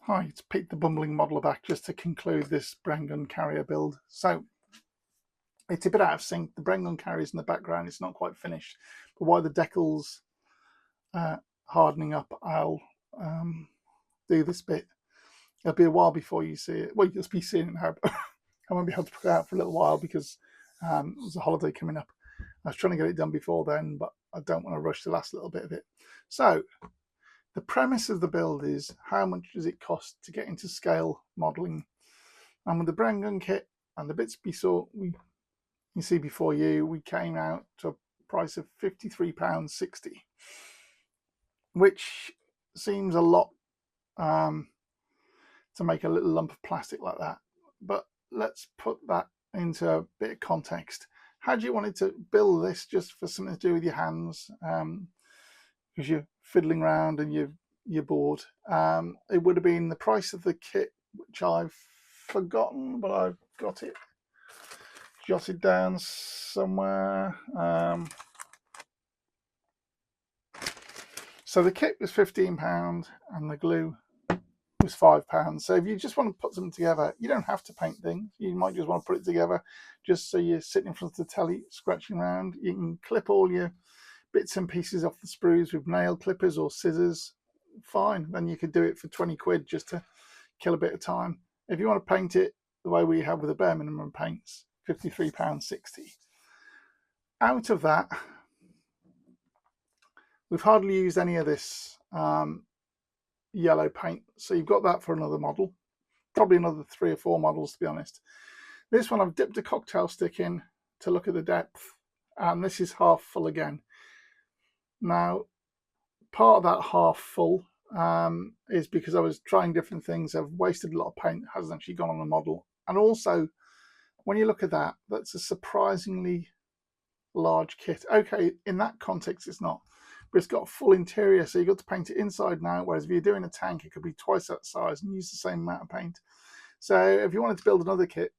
Hi, it's Pete the Bumbling Modeler back just to conclude this Brengun carrier build. So it's a bit out of sync. The Brengun carrier is in the background, it's not quite finished. But while the decal's hardening up, I'll do this bit. It'll be a while before you see it. Well, you'll just be seeing it now, but I won't be able to put it out for a little while because there's a holiday coming up. I was trying to get it done before then, but I don't want to rush the last little bit of it. So the premise of the build is how much does it cost to get into scale modeling? And with the Brengun kit and the bits you see before you, we came out to a price of £53.60, which seems a lot to make a little lump of plastic like that. But let's put that into a bit of context. How do you want to build this just for something to do with your hands? Because you're fiddling around and you're bored. It would have been the price of the kit, which I've forgotten, but I've got it jotted down somewhere. So the kit was £15 and the glue was £5. So if you just want to put something together, you don't have to paint things. You might just want to put it together just so you're sitting in front of the telly scratching around. You can clip all your bits and pieces off the sprues with nail clippers or scissors. Fine, then you could do it for 20 quid just to kill a bit of time. If you want to paint it the way we have with the bare minimum paints, £53.60. Out of that, we've hardly used any of this yellow paint, so you've got that for another model, probably another 3 or 4 models to be honest. This one I've dipped a cocktail stick in to look at the depth, and this is half full again. Now part of that half full is because I was trying different things. I've wasted a lot of paint, hasn't actually gone on the model. And also, when you look at that, that's a surprisingly large kit. Okay, in that context it's not, but it's got a full interior, so you've got to paint it inside and out, whereas if you're doing a tank, it could be twice that size and use the same amount of paint. So if you wanted to build another kit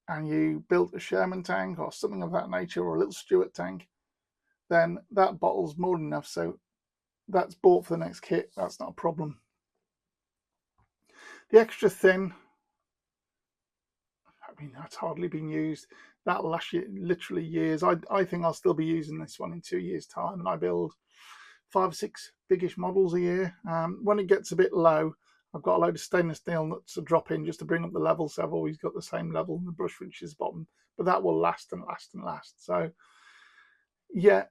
and you built a Sherman tank or something of that nature, or a little Stuart tank, then that bottle's more than enough. So that's bought for the next kit, that's not a problem. The extra thin, I mean, that's hardly been used. That'll last you literally years. I think I'll still be using this one in 2 years' time, and I build 5 or 6 biggish models a year. When it gets a bit low, I've got a load of stainless steel nuts to drop in just to bring up the level, so I've always got the same level and the brush reaches the bottom, but that will last and last and last. So yeah,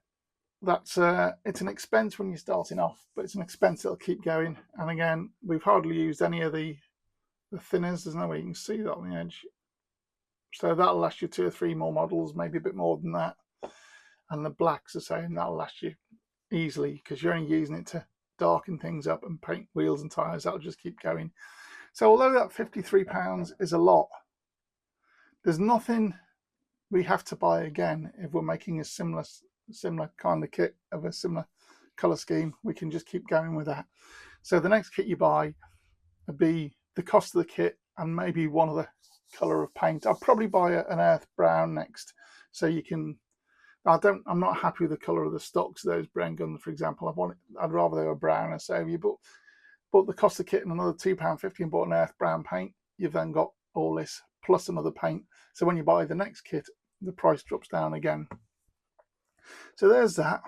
that's it's an expense when you're starting off, but it's an expense that'll keep going. And again, we've hardly used any of the thinners. There's no way you can see that on the edge, so that'll last you 2 or 3 more models, maybe a bit more than that. And the blacks are saying that'll last you easily, because you're only using it to darken things up and paint wheels and tires. That'll just keep going. So although that £53 is a lot, there's nothing we have to buy again if we're making a similar kind of kit of a similar color scheme. We can just keep going with that. So the next kit you buy would be the cost of the kit and maybe one other color of paint. I'll probably buy an earth brown next, so you can. I'm not happy with the color of the stocks of those Brengun, for example. I'd rather they were browner. So if you bought the cost of the kit and another £2.50 and bought an earth brown paint, you've then got all this plus another paint. So when you buy the next kit, the price drops down again. So there's that.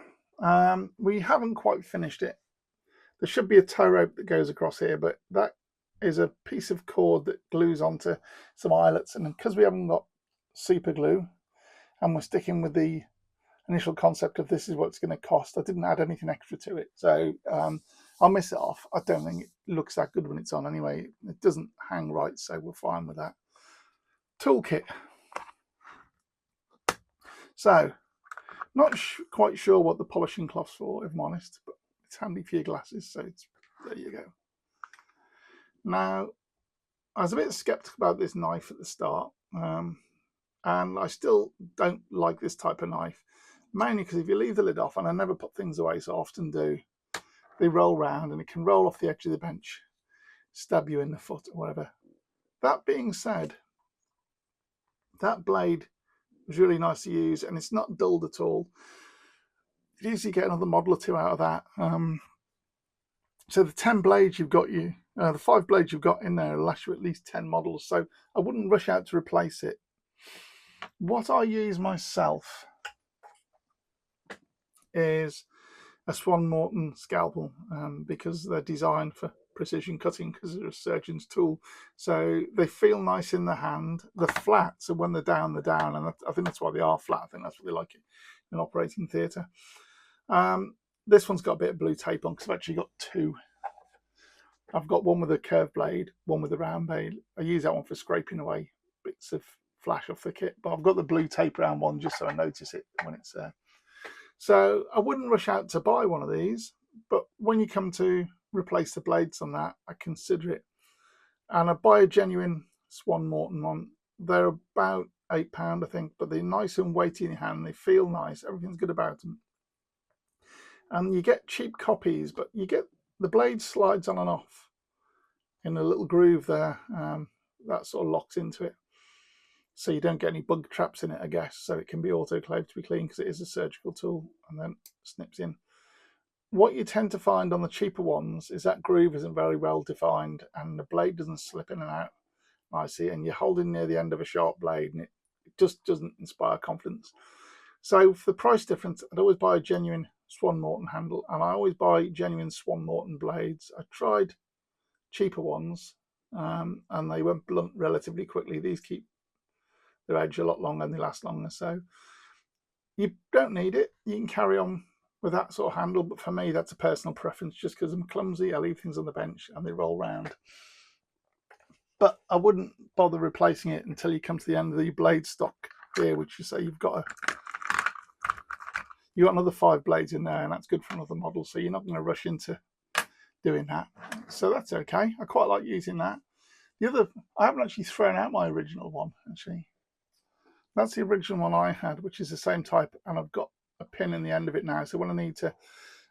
We haven't quite finished it. There should be a tow rope that goes across here, but that is a piece of cord that glues onto some eyelets. And because we haven't got super glue and we're sticking with the initial concept of this is what it's going to cost, I didn't add anything extra to it. So I'll miss it off. I don't think it looks that good when it's on anyway. It doesn't hang right, so we're fine with that. Toolkit. So not quite sure what the polishing cloth's for, if I'm honest, but it's handy for your glasses, so there you go. Now, I was a bit skeptical about this knife at the start, and I still don't like this type of knife, mainly because if you leave the lid off, and I never put things away, so I often do, they roll round and it can roll off the edge of the bench, stab you in the foot or whatever. That being said, that blade was really nice to use, and it's not dulled at all. You usually get another model or 2 out of that. So the 10 blades you've got The 5 blades you've got in there will last you at least 10 models, so I wouldn't rush out to replace it. What I use myself is a Swan Morton scalpel, because they're designed for precision cutting, because they're a surgeon's tool, so they feel nice in the hand. The flats, so when they're down, and I think that's why they are flat. I think that's what they like it in operating theatre. This one's got a bit of blue tape on because I've actually got 2. I've got one with a curved blade, one with a round blade. I use that one for scraping away bits of flash off the kit, but I've got the blue tape around one just so I notice it when it's there. So I wouldn't rush out to buy one of these, but when you come to replace the blades on that, I consider it. And I buy a genuine Swan Morton one. They're about £8, I think, but they're nice and weighty in your hand. They feel nice. Everything's good about them. And you get cheap copies, but you get the blade slides on and off in a little groove there. That sort of locks into it, so you don't get any bug traps in it, I guess. So it can be autoclaved to be clean because it is a surgical tool, and then snips in. What you tend to find on the cheaper ones is that groove isn't very well defined, and the blade doesn't slip in and out. I see, and you're holding near the end of a sharp blade, and it just doesn't inspire confidence. So for the price difference, I'd always buy a genuine Swan Morton handle, and I always buy genuine Swan Morton blades. I tried cheaper ones, and they went blunt relatively quickly. These keep their edge a lot longer and they last longer. So you don't need it. You can carry on with that sort of handle, but for me, that's a personal preference. Just because I'm clumsy, I leave things on the bench and they roll round. But I wouldn't bother replacing it until you come to the end of the blade stock here, which you say you've got another 5 blades in there, and that's good for another model. So you're not going to rush into doing that. So that's okay. I quite like using that. The other, I haven't actually thrown out my original one, actually. That's the original one I had, which is the same type, and I've got a pin in the end of it now. So when I need to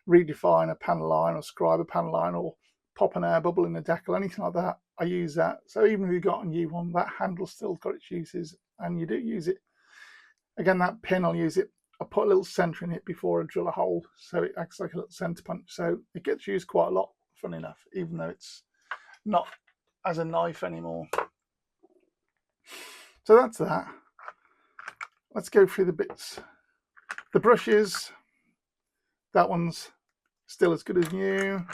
redefine a panel line or scribe a panel line or pop an air bubble in a decal, anything like that, I use that. So even if you've got a new one, that handle's still got its uses, and you do use it. Again, that pin, I'll use it. I put a little centre in it before I drill a hole, so it acts like a little centre punch. So it gets used quite a lot, funny enough, even though it's not as a knife anymore. So that's that. Let's go through the bits. The brushes, that one's still as good as new.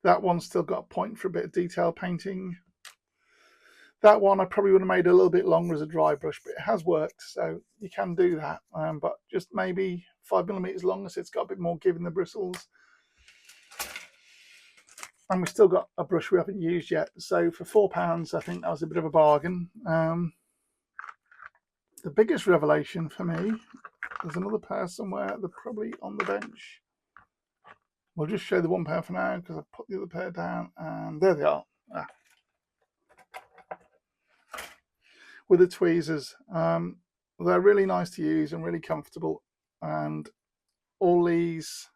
That one's still got a point for a bit of detail painting. That one I probably would have made a little bit longer as a dry brush, but it has worked, so you can do that. But just maybe 5mm longer, so it's got a bit more give in the bristles. And we've still got a brush we haven't used yet, so for £4 I think that was a bit of a bargain. The biggest revelation for me, there's another pair somewhere, they're probably on the bench. We'll just show the one pair for now because I've put the other pair down, and there they are. With the tweezers, they're really nice to use and really comfortable, and all these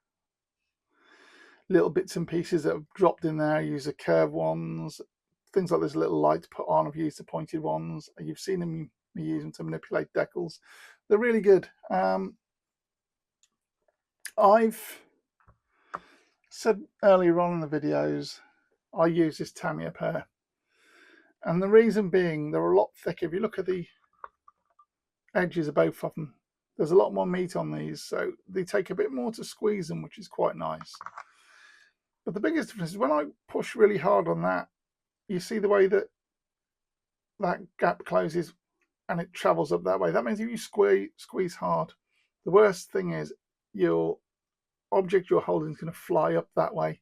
little bits and pieces that have dropped in there, use the curved ones, things like this little light to put on. I've used the pointed ones. You've seen me use them to manipulate decals. They're really good. I've said earlier on in the videos I use this Tamiya pair, and the reason being they're a lot thicker. If you look at the edges of both of them, there's a lot more meat on these, so they take a bit more to squeeze them, which is quite nice. But the biggest difference is when I push really hard on that, you see the way that that gap closes and it travels up that way. That means if you squeeze hard, the worst thing is your object you're holding is going to fly up that way.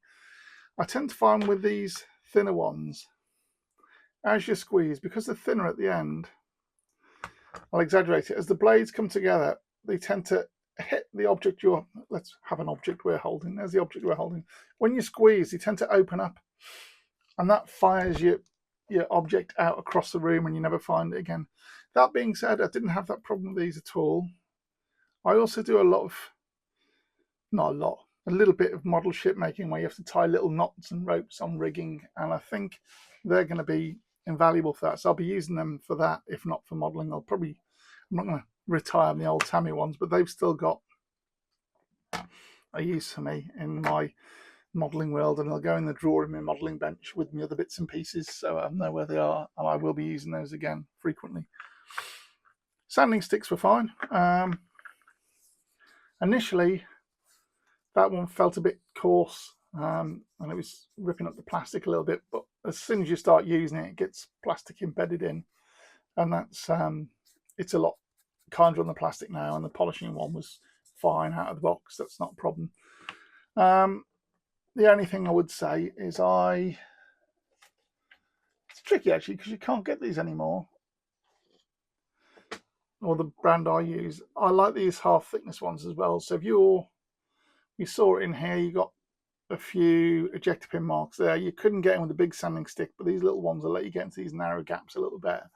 I tend to find with these thinner ones, as you squeeze, because they're thinner at the end, I'll exaggerate it, as the blades come together, they tend to hit the object you're, let's have an object we're holding, there's the object we're holding. When you squeeze, they tend to open up, and that fires your object out across the room and you never find it again. That being said, I didn't have that problem with these at all. I also do a lot of, not a lot, a little bit of model ship making where you have to tie little knots and ropes on rigging, and I think they're going to be invaluable for that. So I'll be using them for that, if not for modeling. I'm not going to retire the old Tamiya ones, but they've still got a use for me in my modelling world, and they'll go in the drawer in my modelling bench with my other bits and pieces, so I know where they are, and I will be using those again frequently. Sanding sticks were fine. Initially, that one felt a bit coarse, and it was ripping up the plastic a little bit, but as soon as you start using it, it gets plastic embedded in, and that's it's a lot kinder on the plastic now, and the polishing one was fine out of the box. That's not a problem. The only thing I would say is it's tricky actually, because you can't get these anymore, or the brand I use. I like these half thickness ones as well. So if you saw it in here, you got a few ejector pin marks there. You couldn't get in with a big sanding stick, but these little ones will let you get into these narrow gaps a little better.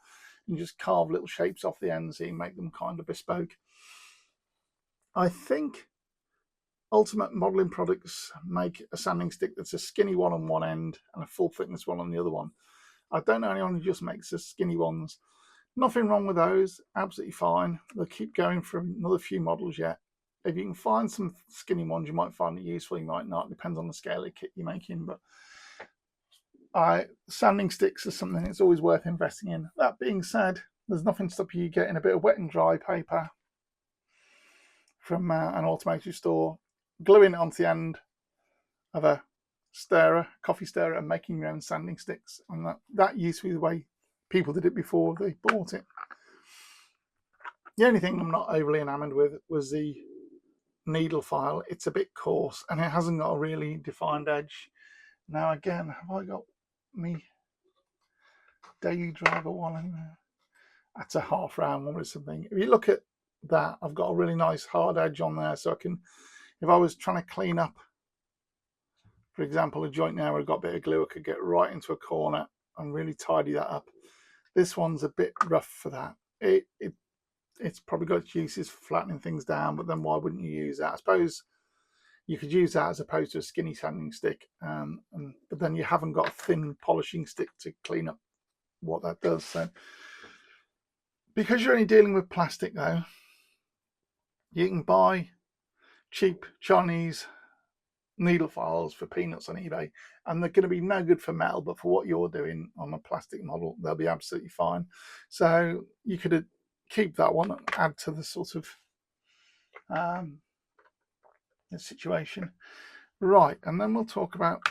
You just carve little shapes off the ends, so you make them kind of bespoke. I think Ultimate Modeling Products make a sanding stick that's a skinny one on one end and a full thickness one on the other one. I don't know anyone who just makes the skinny ones. Nothing wrong with those, absolutely fine. They'll keep going for another few models yet. If you can find some skinny ones, you might find it useful, you might not. It depends on the scale of kit you're making. But sanding sticks is something that's always worth investing in. That being said, there's nothing stopping you getting a bit of wet and dry paper from an automotive store, gluing it onto the end of a coffee stirrer, and making your own sanding sticks. And that used to be the way people did it before they bought it. The only thing I'm not overly enamoured with was the needle file. It's a bit coarse and it hasn't got a really defined edge. Now again, have I got me daily driver one in there? That's a half round one or something. If you look at that, I've got a really nice hard edge on there, so I can, if I was trying to clean up, for example, a joint now where I've got a bit of glue, I could get right into a corner and really tidy that up. This one's a bit rough for that. It's probably got its uses for flattening things down, but then why wouldn't you use that? I suppose you could use that as opposed to a skinny sanding stick, but then you haven't got a thin polishing stick to clean up what that does. So because you're only dealing with plastic though, you can buy cheap Chinese needle files for peanuts on eBay, and they're going to be no good for metal, but for what you're doing on a plastic model, they'll be absolutely fine. So you could keep that one and add to the sort of the situation. Right, and then we'll talk about,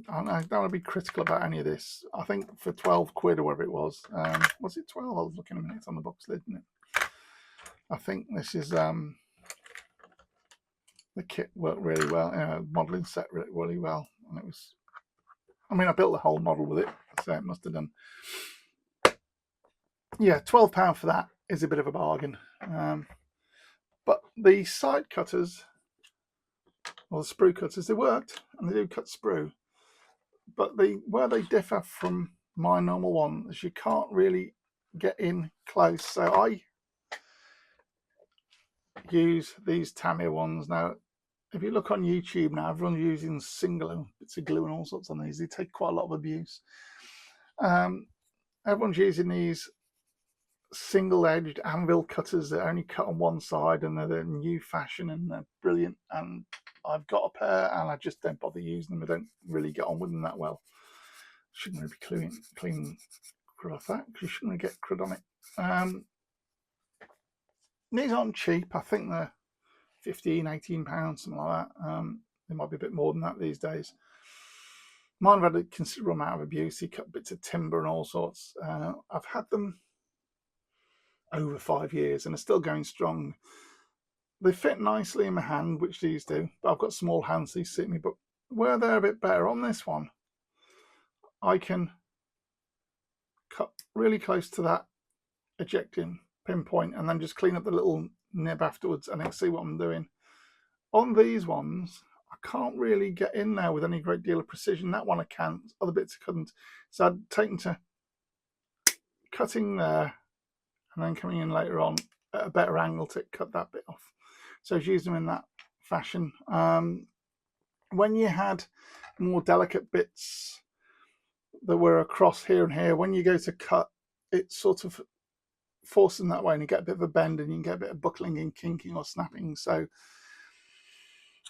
I don't want to be critical about any of this. I think for 12 quid or whatever it was it 12? I was looking a minute, it's on the box lid, isn't it? I think this is the kit worked really well, modelling set really well, and it was, I mean, I built the whole model with it, so it must have done. Yeah, £12 for that is a bit of a bargain. But the side cutters, or the sprue cutters, they worked, and they do cut sprue. But where they differ from my normal one is you can't really get in close. So I use these Tamiya ones. Now, if you look on YouTube now, everyone's using single bits of glue and all sorts on these. They take quite a lot of abuse. Everyone's using these single-edged anvil cutters that only cut on one side, and they're the new fashion and they're brilliant. And I've got a pair, and I just don't bother using them. I don't really get on with them that well. Shouldn't really be cleaning crud off that, because you shouldn't really get crud on it. These aren't cheap. I think they're £15–18, something like that. They might be a bit more than that these days. Mine have had a considerable amount of abuse. They cut bits of timber and all sorts. I've had them over 5 years and are still going strong. They fit nicely in my hand, which these do, but I've got small hands, these suit me. But where they're a bit better on this one, I can cut really close to that ejecting pinpoint and then just clean up the little nib afterwards, and I can see what I'm doing. On these ones, I can't really get in there with any great deal of precision. That one I can, other bits I couldn't. So I'd taken to cutting there and then coming in later on at a better angle to cut that bit off. So I was using them in that fashion. When you had more delicate bits that were across here and here, when you go to cut, it's sort of forcing that way, and you get a bit of a bend, and you can get a bit of buckling and kinking or snapping. So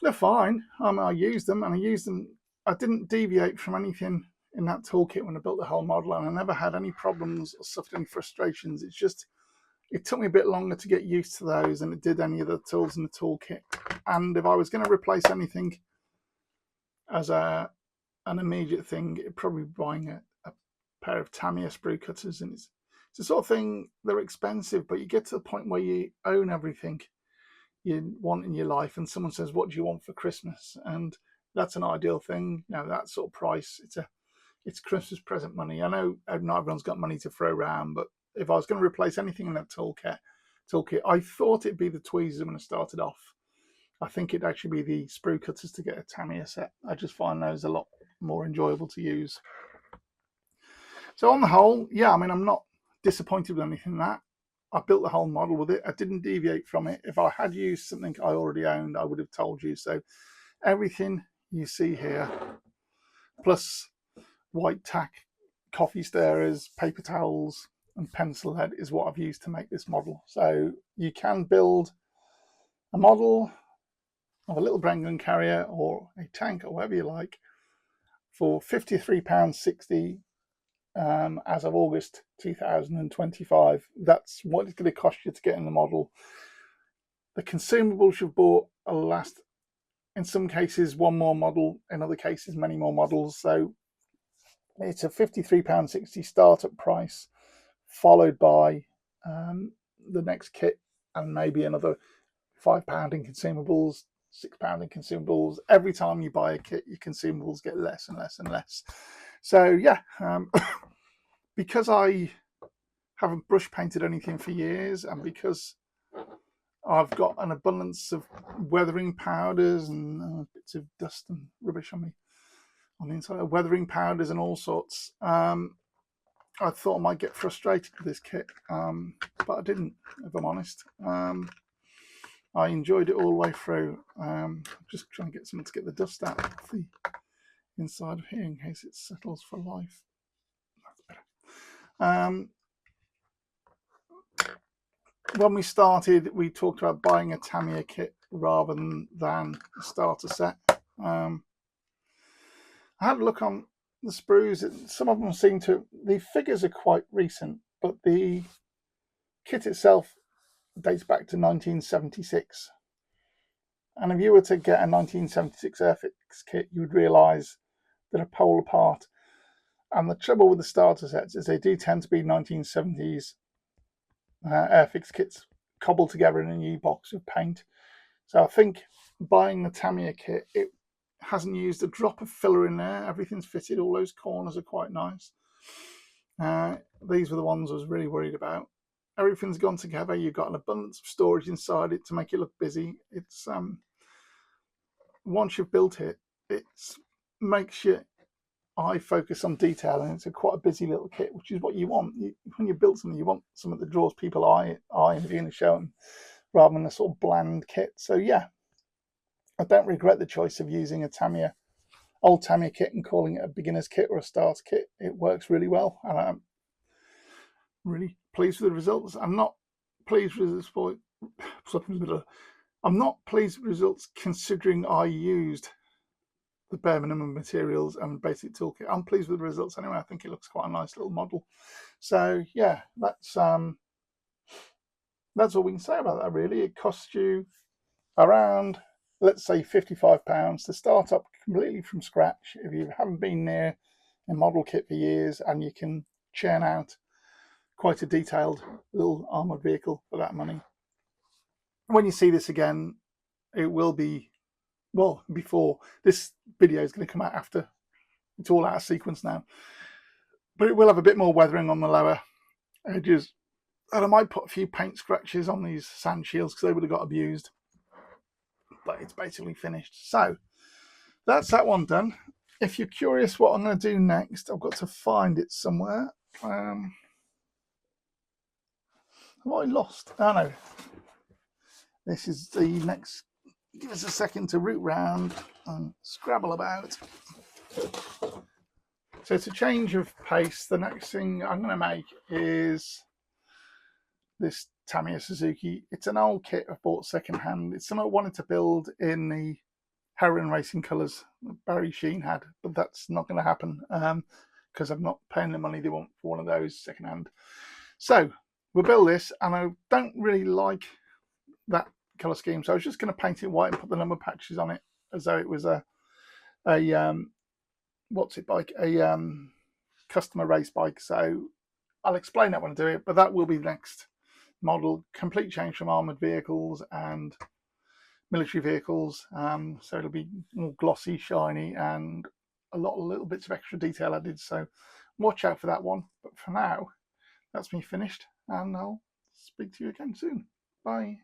They're fine. I used them, and I used them. I didn't deviate from anything in that toolkit when I built the whole model, and I never had any problems or suffered any frustrations. It's just it took me a bit longer to get used to those than it did any of the tools in the toolkit. And if I was going to replace anything as an immediate thing, it'd probably be buying a pair of Tamiya sprue cutters. And it's the sort of thing, they're expensive, but you get to the point where you own everything you want in your life, and someone says, "What do you want for Christmas?" And that's an ideal thing. You know, that sort of price. It's Christmas present money. I know not everyone's got money to throw around, but if I was going to replace anything in that toolkit, I thought it'd be the tweezers when I started off. I think it'd actually be the sprue cutters to get a Tamiya set. I just find those a lot more enjoyable to use. So on the whole, yeah, I mean, I'm not disappointed with anything in that. I built the whole model with it. I didn't deviate from it. If I had used something I already owned, I would have told you. So everything you see here, plus white tack, coffee stirrers, paper towels, and pencil lead is what I've used to make this model. So you can build a model of a little Brengun carrier or a tank or whatever you like for £53.60 as of August 2025. That's what it's going to cost you to get in the model. The consumables you've bought will last, in some cases, one more model, in other cases, many more models. So it's a £53.60 startup price, followed by the next kit and maybe another £5 in consumables, £6 in consumables. Every time you buy a kit, your consumables get less and less and less. So yeah, because I haven't brush painted anything for years, and because I've got an abundance of weathering powders and bits of dust and rubbish on the inside, weathering powders and all sorts, I thought I might get frustrated with this kit, but I didn't, if I'm honest. I enjoyed it all the way through. Just trying to get something to get the dust out of the inside of here in case it settles for life. That's better. When we started, we talked about buying a Tamiya kit rather than a starter set. I had a look on the sprues. Some of them seem to, the figures are quite recent, but the kit itself dates back to 1976. And if you were to get a 1976 Airfix kit, you would realise that they're polar apart. And the trouble with the starter sets is they do tend to be 1970s Airfix kits cobbled together in a new box of paint. So I think buying the Tamiya kit, it hasn't used a drop of filler in there. Everything's fitted. All those corners are quite nice. These were the ones I was really worried about. Everything's gone together. You've got an abundance of storage inside it to make it look busy. It's once you've built it, it makes your eye focus on detail, and it's quite a busy little kit, which is what you want. When you build something, you want something that draws people eye if you're going to show them, rather than a sort of bland kit. So yeah, I don't regret the choice of using a old Tamiya kit and calling it a beginner's kit or a starter kit. It works really well, and I'm really pleased with the results. I'm not pleased with this point. I'm not pleased with the results considering I used the bare minimum materials and basic toolkit. I'm pleased with the results anyway. I think it looks quite a nice little model. So yeah, that's all we can say about that really. It costs you around, let's say, £55 to start up completely from scratch if you haven't been near a model kit for years, and you can churn out quite a detailed little armoured vehicle for that money. When you see this again, it will be, well, before this video is going to come out after it's all out of sequence now, but it will have a bit more weathering on the lower edges, and I might put a few paint scratches on these sand shields because they would have got abused, but it's basically finished. So that's that one done. If you're curious what I'm going to do next, I've got to find it somewhere. Have I lost? Oh no, this is the next. Give us a second to root round and scrabble about. So to change of pace, the next thing I'm going to make is this Tamiya Suzuki. It's an old kit I bought second hand. It's something I wanted to build in the heroin racing colours Barry Sheen had, but that's not going to happen because I'm not paying the money they want for one of those second hand. So we'll build this, and I don't really like that colour scheme, so I was just going to paint it white and put the number patches on it as though it was a what's it bike, a customer race bike. So I'll explain that when I do it, but that will be the next model. Complete change from armoured vehicles and military vehicles, so it'll be more glossy, shiny, and a lot of little bits of extra detail added, so watch out for that one. But for now, that's me finished, and I'll speak to you again soon. Bye.